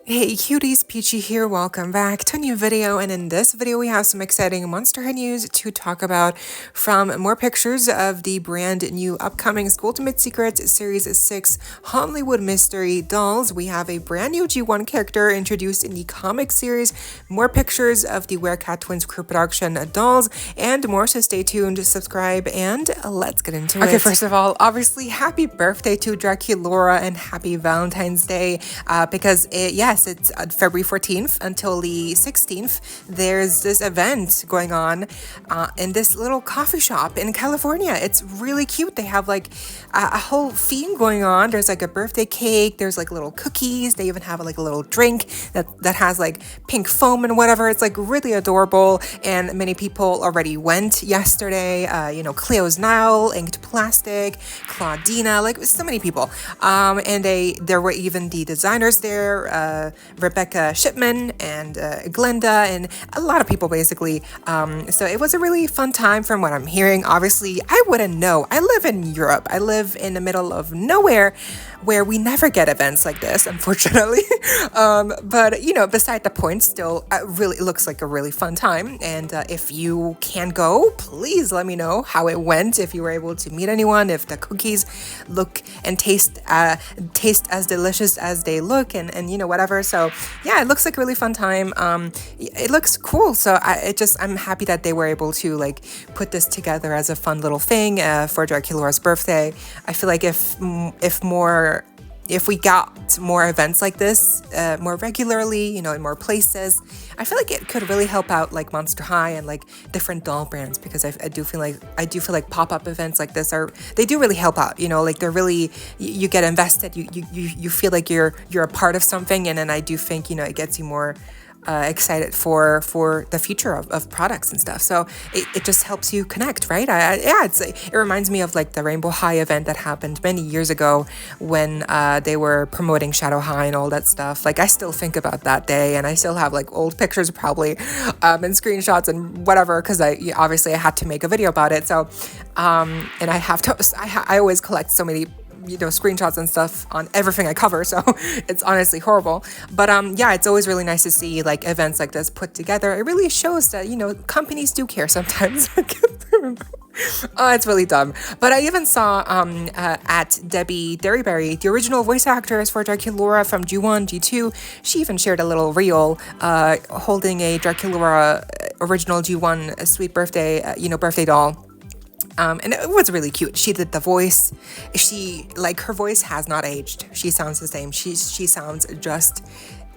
Hey cuties, Peachy here, welcome back to a new video, and in this video we have some exciting Monster High news to talk about, from more pictures of the brand new upcoming Ultimate Secrets Series 6 Hauntlywood Mystery Dolls. We have a brand new G1 character introduced in the comic series, more pictures of the Werecat Twins crew production dolls, and more, so stay tuned, subscribe, and let's get into it. Okay, first of all, obviously happy birthday to Draculaura and happy Valentine's Day, because yes, it's February 14th until the 16th. There's this event going on in this little coffee shop in California. It's really cute. They have like a whole theme going on. There's like a birthday cake. There's like little cookies. They even have like a little drink that has like pink foam and whatever. It's like really adorable. And many people already went yesterday. Cleo's Nile, Inked Plastic, Claudina, like so many people. And there were even the designers there. Rebecca Shipman and Glenda and a lot of people basically. So it was a really fun time from what I'm hearing. Obviously, I wouldn't know. I live in Europe. I live in the middle of nowhere where we never get events like this, unfortunately. But beside the point, still, it looks like a really fun time. And if you can go, please let me know how it went, if you were able to meet anyone, if the cookies look and taste as delicious as they look, and whatever. So yeah, it looks like a really fun time. It looks cool. So I'm happy that they were able to like put this together as a fun little thing for Draculaura's birthday. I feel like if we got more events like this more regularly, in more places, I feel like it could really help out like Monster High and like different doll brands, because I do feel like pop-up events like this they do really help out. Like they're really, you get invested, you feel like you're a part of something, and then I do think it gets you more excited for the future of products and stuff. So it just helps you connect, right? It reminds me of like the Rainbow High event that happened many years ago when they were promoting Shadow High and all that stuff. Like I still think about that day, and I still have like old pictures probably and screenshots and whatever, because obviously I had to make a video about it. So and I always collect so many screenshots and stuff on everything I cover, so it's honestly horrible. But it's always really nice to see like events like this put together. It really shows that companies do care sometimes. Oh, it's really dumb. But I even saw at Debbie Derryberry, the original voice actress for Draculaura from G1, G2, she even shared a little reel holding a Draculaura original G1 sweet birthday birthday doll. And it was really cute. She did the voice. Her voice has not aged. She sounds the same. She sounds just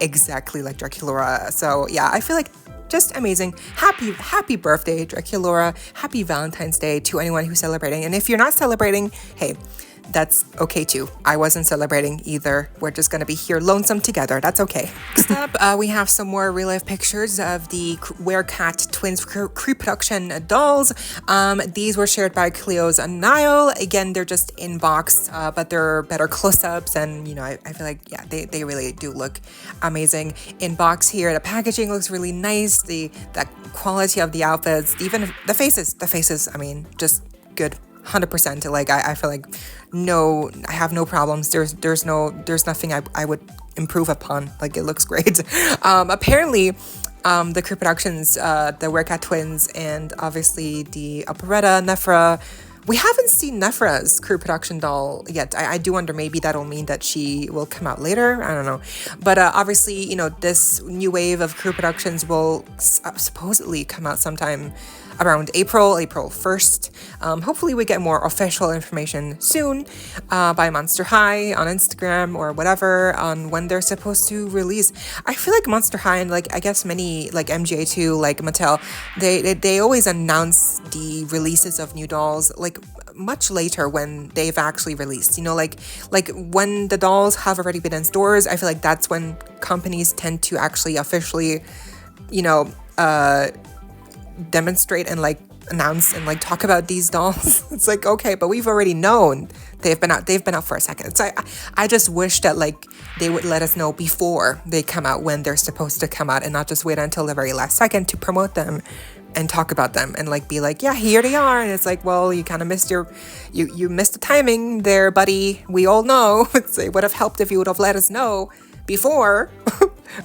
exactly like Draculaura. So yeah, I feel like just amazing. Happy birthday, Draculaura. Happy Valentine's Day to anyone who's celebrating. And if you're not celebrating, hey, that's okay too. I wasn't celebrating either. We're just gonna be here lonesome together. That's okay. Next up, we have some more real life pictures of the Werecat Twins pre-production dolls. These were shared by Cleo's Nile. Again, they're just in box, but they're better close-ups, and I feel like they really do look amazing in box here. The packaging looks really nice. The quality of the outfits, even the faces. I mean, just good. 100%. Like I feel like I have no problems. There's nothing I would improve upon. Like it looks great. Apparently the crew productions, the Werecat Twins, and obviously the Operetta Nephra, we haven't seen Nephra's crew production doll yet. I do wonder, maybe that'll mean that she will come out later. I don't know. But obviously, this new wave of crew productions will supposedly come out sometime around April 1st. Hopefully we get more official information soon by Monster High on Instagram or whatever on when they're supposed to release. I feel like Monster High and like I guess many like MGA2, like Mattel, they always announce the releases of new dolls like much later when they've actually released. Like when the dolls have already been in stores, I feel like that's when companies tend to actually officially demonstrate and like announce and like talk about these dolls. It's like, okay, but we've already known they've been out for a second. So I just wish that like they would let us know before they come out, when they're supposed to come out, and not just wait until the very last second to promote them and talk about them and like be like, yeah, here they are. And it's like, well, you kind of missed you missed the timing there, buddy. We all know. It would have helped if you would have let us know before.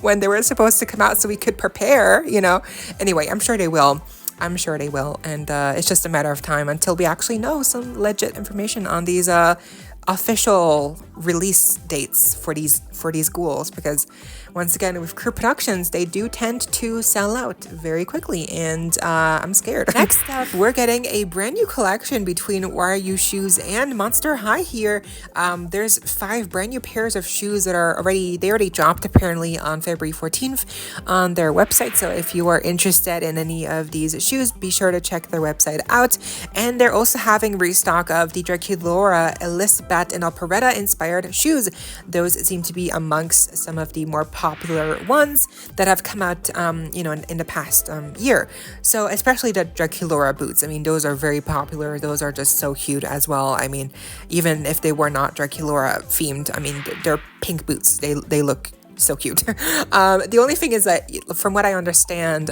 when they were supposed to come out so we could prepare, you know. Anyway, I'm sure they will. I'm sure they will. And it's just a matter of time until we actually know some legit information on these official release dates for these ghouls, because once again with Crew Productions, they do tend to sell out very quickly, and I'm scared. Next up, we're getting a brand new collection between Why Are You Shoes and Monster High here. There's 5 brand new pairs of shoes that are already dropped apparently on February 14th on their website. So if you are interested in any of these shoes, be sure to check their website out. And they're also having restock of the Draculaura, Elizabeth, and Operetta inspired shoes. Those seem to be amongst some of the more popular ones that have come out, in the past year. So especially the Draculaura boots. I mean, those are very popular. Those are just so cute as well. I mean, even if they were not Draculaura themed, I mean, they're pink boots. They look so cute. The only thing is that from what I understand,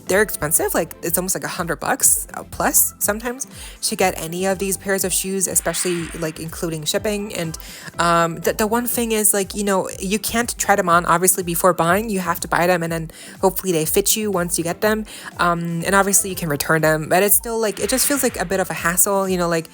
they're expensive. Like it's almost like $100 plus sometimes to get any of these pairs of shoes, especially like including shipping. And the one thing is, like, you know, you can't try them on obviously before buying. You have to buy them and then hopefully they fit you once you get them. And obviously you can return them, but it's still like, it just feels like a bit of a hassle, you know, like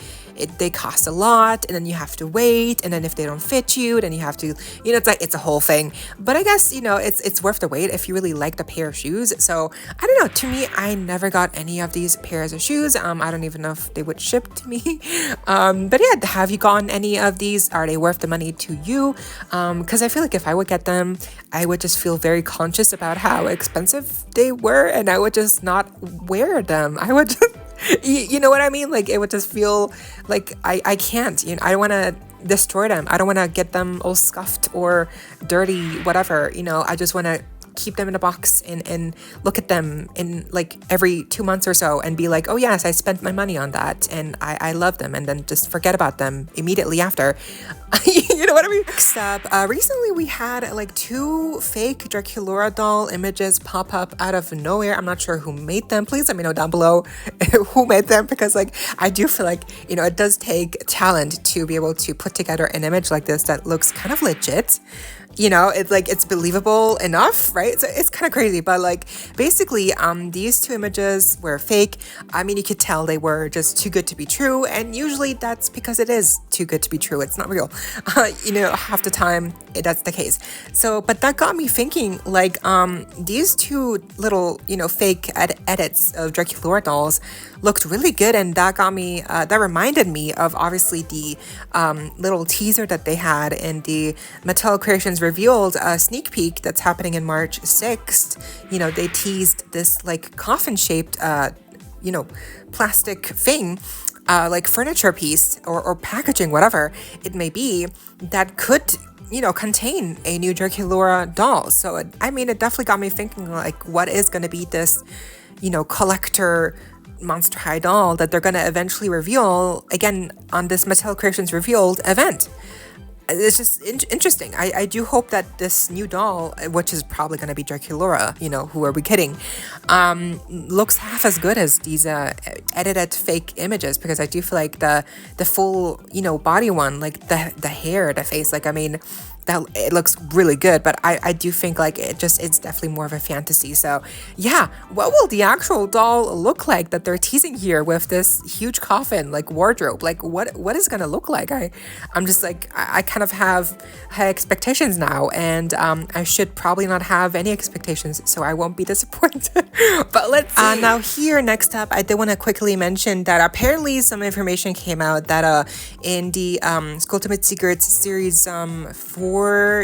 they cost a lot and then you have to wait, and then if they don't fit you, then you have to, you know, it's a whole thing. But I guess, you know, it's worth the wait if you really like the pair of shoes. So I don't know, to me, I never got any of these pairs of shoes. I don't even know if they would ship to me. But yeah, have you gotten any of these? Are they worth the money to you? Because I feel like if I would get them, I would just feel very conscious about how expensive they were, and I would just not wear them. I would just you know what I mean? Like it would just feel like I can't, you know, I don't want to destroy them. I don't want to get them all scuffed or dirty, whatever, you know. I just want to keep them in a box and look at them in like every 2 months or so and be like, oh yes, I spent my money on that and I love them, and then just forget about them immediately after. You know what I mean? Next up, recently we had like 2 fake Draculaura doll images pop up out of nowhere. I'm not sure who made them. Please let me know down below who made them, because like I do feel like, you know, it does take talent to be able to put together an image like this that looks kind of legit. You know, it's like, it's believable enough, right? So it's kind of crazy, but like basically these 2 images were fake. I mean, you could tell they were just too good to be true, and usually that's because it is too good to be true. It's not real. You know, half the time that's the case. So, but that got me thinking, like these 2 little, you know, fake edits of Draculaura dolls looked really good, and that got me, that reminded me of obviously the little teaser that they had in the Mattel Creations Revealed sneak peek that's happening in March 6th. You know, they teased this like coffin shaped, you know, plastic thing, like furniture piece or packaging, whatever it may be, that could, you know, contain a new Draculaura doll. So I mean, it definitely got me thinking, like, what is going to be this, you know, collector Monster High doll that they're going to eventually reveal again on this Mattel Creations Revealed event. It's just interesting. I do hope that this new doll, which is probably going to be Draculaura, you know, who are we kidding, looks half as good as these edited fake images, because I do feel like the full, you know, body one, like the hair, the face, like, I mean, that it looks really good, but I do think like it's definitely more of a fantasy. So yeah, what will the actual doll look like that they're teasing here with this huge coffin, like wardrobe? Like what is it gonna look like? I'm just like, I kind of have high expectations now, and I should probably not have any expectations, so I won't be disappointed. But let's see. Now here, next up, I did want to quickly mention that apparently some information came out that in the Skultimate Secrets series 4,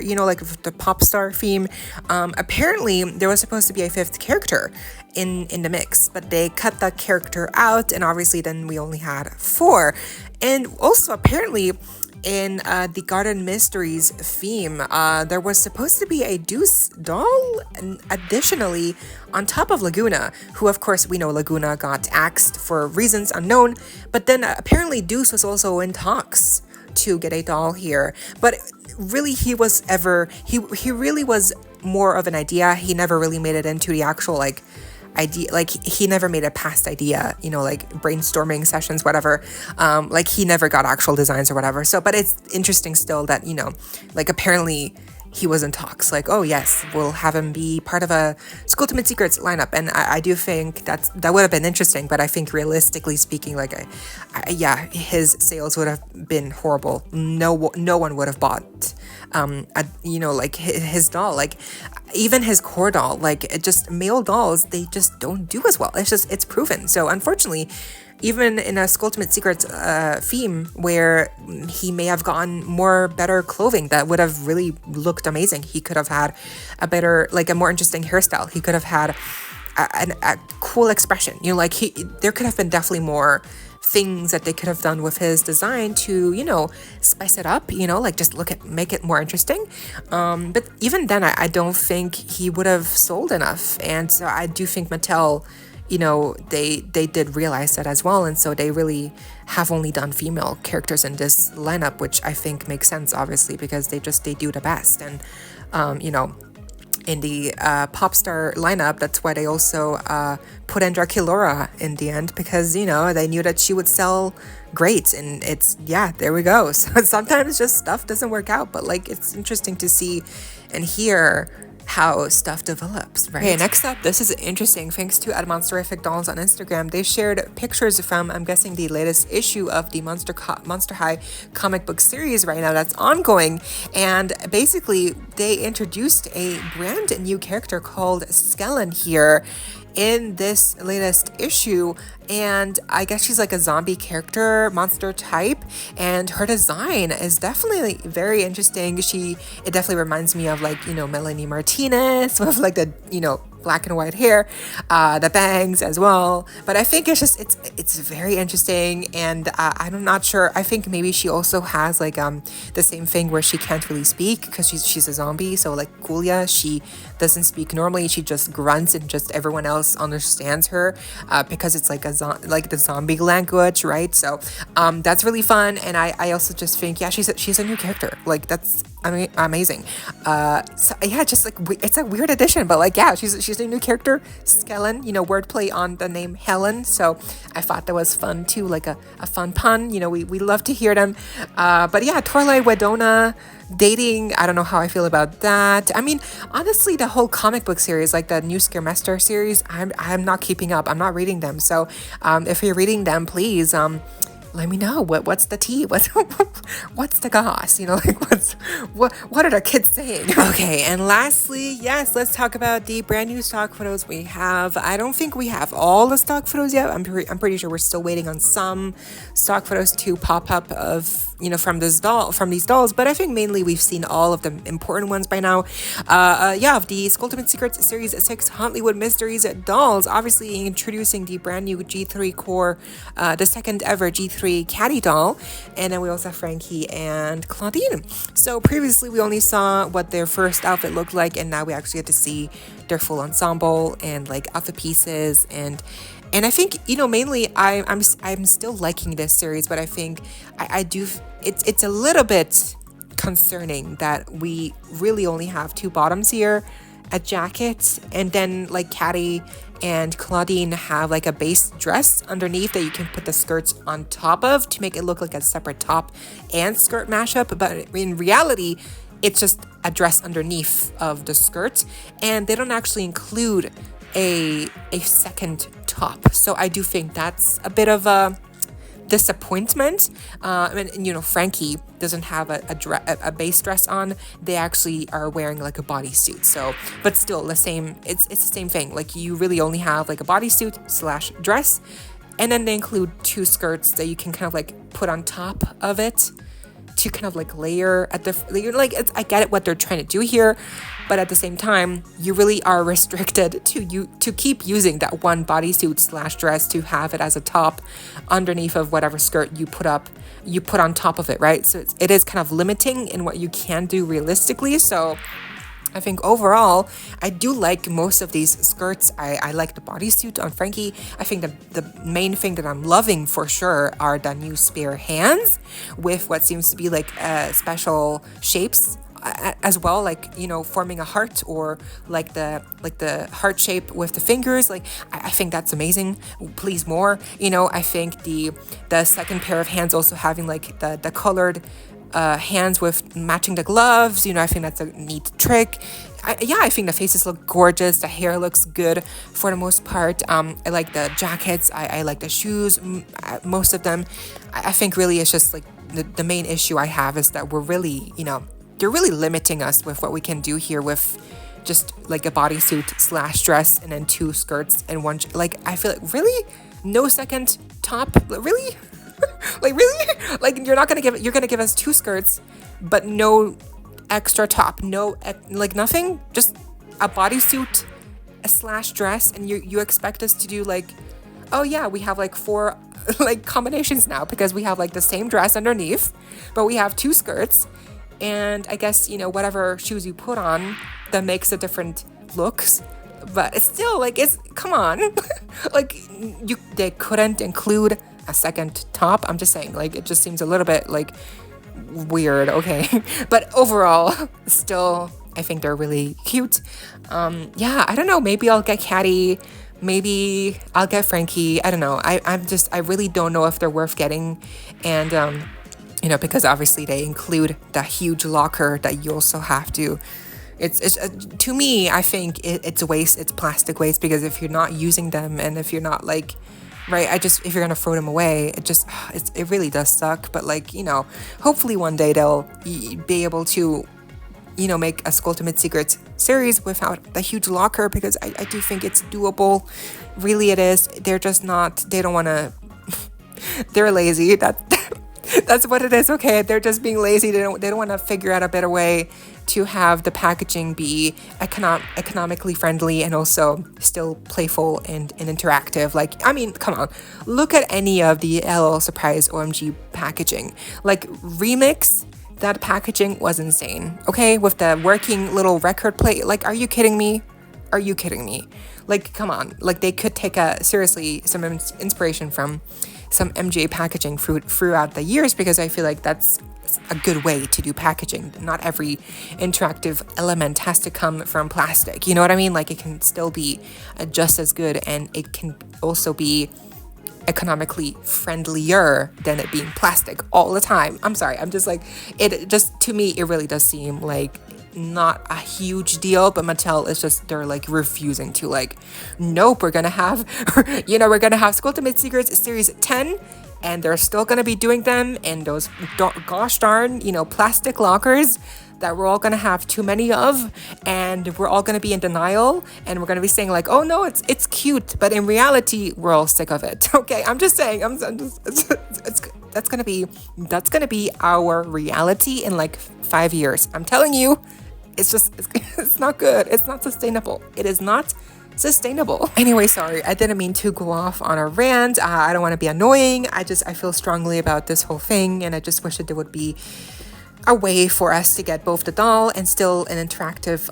you know, like the pop star theme, apparently there was supposed to be a 5th character in the mix, but they cut that character out, and obviously then we only had 4. And also apparently in the Garden Mysteries theme, there was supposed to be a Deuce doll, and additionally on top of Laguna, who of course we know Laguna got axed for reasons unknown, but then apparently Deuce was also in talks to get a doll here. But really he really was more of an idea. He never really made it into the actual like idea, like he never made a past idea, you know, like brainstorming sessions, whatever. Like he never got actual designs or whatever. So, but it's interesting still that, you know, like apparently he was in talks. Like, oh yes, we'll have him be part of a Ultimate Secrets lineup, and I do think that would have been interesting. But I think realistically speaking, like, yeah, his sales would have been horrible. No one would have bought, like his doll. Like, even his core doll, like, it just, male dolls, they just don't do as well. It's proven. So unfortunately, even in a Ultimate Secrets theme where he may have gotten better clothing that would have really looked amazing. He could have had a more interesting hairstyle. He could have had a cool expression. Like, there could have been definitely more things that they could have done with his design to, spice it up, like just make it more interesting. But even then, I don't think he would have sold enough. And so I do think Mattel, they did realize that as well, and so they really have only done female characters in this lineup, which I think makes sense, obviously, because they do the best. And in the pop star lineup, that's why they also put in Draculaura in the end, because they knew that she would sell great. And there we go. So sometimes just stuff doesn't work out, but like, it's interesting to see and hear how stuff develops, right? Okay, next up, this is interesting. Thanks to @Monsterific Dolls on Instagram, they shared pictures from, I'm guessing, the latest issue of the Monster High comic book series right now that's ongoing. And basically, they introduced a brand new character called Skellen here in this latest issue, and I guess she's like a zombie character, monster type, and her design is definitely very interesting. It definitely reminds me of, like, Melanie Martinez with like the black and white hair, the bangs as well. But I think it's very interesting, and I'm not sure. I think maybe she also has like the same thing where she can't really speak because she's a zombie. So like Kulia, she doesn't speak normally. She just grunts, and just everyone else understands her because it's like the zombie language, right? So that's really fun, and I also just think she's a new character. Like, that's amazing. So yeah, just like it's a weird addition, but like, yeah, she's a new character, Skellen, wordplay on the name Helen. So I thought that was fun too, like a fun pun. We love to hear them. But yeah, Torlai Wedona dating, I don't know how I feel about that. I mean, honestly, the whole comic book series, like the new Scaremester series, I'm not keeping up. I'm not reading them. So if you're reading them, please let me know what's the tea, what's the goss, what are the kids saying? Okay, and lastly, yes, let's talk about the brand new stock photos we have. I don't think we have all the stock photos yet. I'm pretty sure we're still waiting on some stock photos to pop up of from these dolls, but I think mainly we've seen all of the important ones by now. Of the Ultimate Secrets Series 6 Hauntlywood Mysteries dolls, obviously introducing the brand new G3 core, the second ever G3 Caddy doll, and then we also have Frankie and Claudine. So previously we only saw what their first outfit looked like, and now we actually get to see their full ensemble and like outfit pieces, and I think, mainly I'm still liking this series, but I think it's a little bit concerning that we really only have two bottoms here, a jacket, and then like Caddy and Claudine have like a base dress underneath that you can put the skirts on top of to make it look like a separate top and skirt mashup. But in reality, it's just a dress underneath of the skirt, and they don't actually include a second top. So I do think that's a bit of a disappointment. Frankie doesn't have a base dress on. They actually are wearing like a bodysuit. So, but still the same. It's the same thing. Like, you really only have like a bodysuit / dress, and then they include two skirts that you can kind of like put on top of it to kind of like layer at the I get it what they're trying to do here, but at the same time you really are restricted to keep using that one bodysuit / dress to have it as a top underneath of whatever skirt you put on top of it, right? So it is kind of limiting in what you can do realistically. So I think overall, I do like most of these skirts. I like the bodysuit on Frankie. I think the main thing that I'm loving for sure are the new spare hands with what seems to be like special shapes as well, like, forming a heart, or like the heart shape with the fingers. Like, I think that's amazing. Please more. I think the second pair of hands also having like the colored hands with matching the gloves. I think that's a neat trick. I think the faces look gorgeous. The hair looks good for the most part. I like the jackets. I like the shoes, most of them. I think really it's just like the main issue I have is that we're really, they're really limiting us with what we can do here with just like a bodysuit / dress and then 2 skirts and 1, like I feel like really no second top, really? Like really? Like you're gonna give us 2 skirts, but no extra top, no like nothing, just a bodysuit / dress, and you expect us to do like, oh yeah, we have like 4 like combinations now because we have like the same dress underneath, but we have 2 skirts, and I guess whatever shoes you put on that makes a different looks, but it's still like, it's, come on. Like they couldn't include a second top. I'm just saying, like it just seems a little bit like weird, okay? But overall, still, I think they're really cute. I don't know, maybe I'll get Caddy, maybe I'll get Frankie, I don't know. I really don't know if they're worth getting, and because obviously they include the huge locker that you also have to, it's to me, I think it's waste, it's plastic waste, because if you're not using them and if you're not like, right, if you're gonna throw them away, it really does suck. But like, hopefully one day they'll be able to, make a Ultimate Secrets series without the huge locker, because I do think it's doable. Really it is. They're just not, they don't want to, they're lazy. That's what it is, okay? They're just being lazy. They don't want to figure out a better way to have the packaging be economically friendly and also still playful and interactive. Like, I mean, come on. Look at any of the LL Surprise OMG packaging. Like, Remix, that packaging was insane, okay? With the working little record plate. Like, are you kidding me? Are you kidding me? Like, come on. Like, they could take seriously some inspiration from some MJ packaging throughout the years, because I feel like that's a good way to do packaging. Not every interactive element has to come from plastic. You know what I mean? Like, it can still be just as good, and it can also be economically friendlier than it being plastic all the time. I'm sorry. I'm just like, it just, to me, it really does seem like not a huge deal, but Mattel is just, they're like refusing to, like, nope, we're gonna have Ultimate Secrets Series 10, and they're still gonna be doing them in those gosh darn, plastic lockers that we're all gonna have too many of, and we're all gonna be in denial, and we're gonna be saying like, oh no, it's cute, but in reality, we're all sick of it. Okay, I'm just saying, that's gonna be our reality in like 5 years. I'm telling you. It's not good. It's not sustainable. It is not sustainable. Anyway, sorry, I didn't mean to go off on a rant. I don't want to be annoying. I feel strongly about this whole thing, and I just wish that there would be a way for us to get both the doll and still an interactive,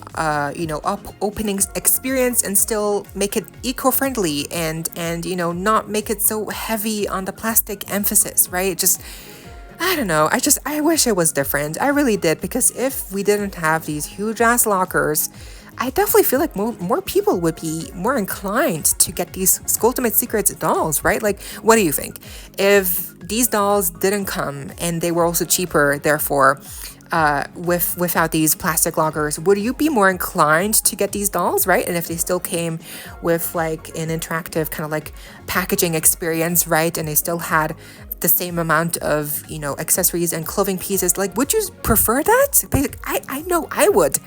opening experience, and still make it eco-friendly and not make it so heavy on the plastic emphasis, right? I don't know. I wish it was different. I really did, because if we didn't have these huge ass lockers, I definitely feel like more people would be more inclined to get these Ultimate Secrets dolls, right? Like, what do you think? If these dolls didn't come and they were also cheaper, therefore, without these plastic lockers, would you be more inclined to get these dolls, right? And if they still came with like an interactive kind of like packaging experience, right? And they still had the same amount of, accessories and clothing pieces, like, would you prefer that? I know I would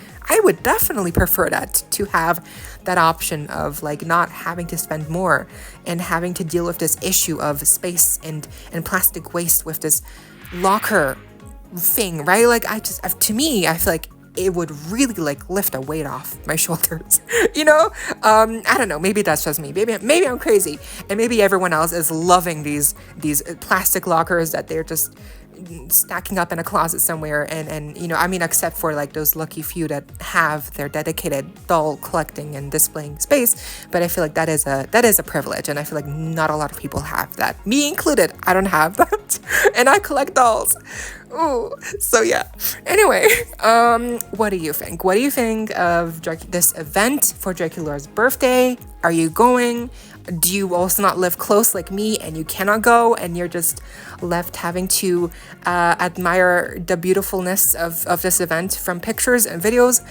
definitely prefer that, to have that option of like not having to spend more and having to deal with this issue of space and plastic waste with this locker thing, right? Like, to me, I feel like it would really like lift a weight off my shoulders. I don't know, maybe that's just me, maybe I'm crazy, and maybe everyone else is loving these plastic lockers that they're just stacking up in a closet somewhere, and except for like those lucky few that have their dedicated doll collecting and displaying space. But I feel like that is a privilege, and I feel like not a lot of people have that, me included. I don't have that. and I collect dolls. Ooh, so yeah. Anyway, what do you think? What do you think of this event for Draculaura's birthday? Are you going? Do you also not live close like me and you cannot go and you're just left having to admire the beautifulness of this event from pictures and videos?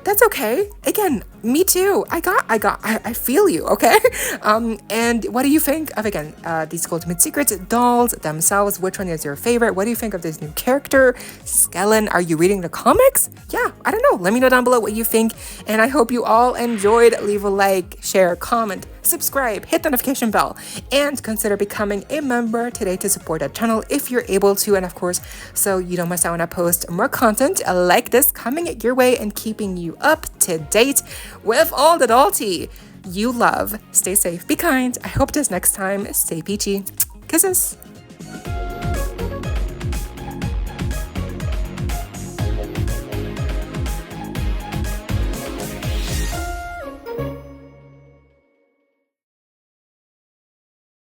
That's okay. Again, me too. I feel you, okay? And what do you think of, again, these Ultimate Secrets dolls themselves? Which one is your favorite? What do you think of this new character, Skellen? Are you reading the comics? Yeah, I don't know. Let me know down below what you think. And I hope you all enjoyed. Leave a like, share, comment, subscribe, hit the notification bell, and consider becoming a member today to support the channel if you're able to. And of course, so you don't miss out when I post more content like this coming your way and keeping you up to date with all the doll tea you love. Stay safe, be kind. I hope this next time. Stay peachy. Kisses.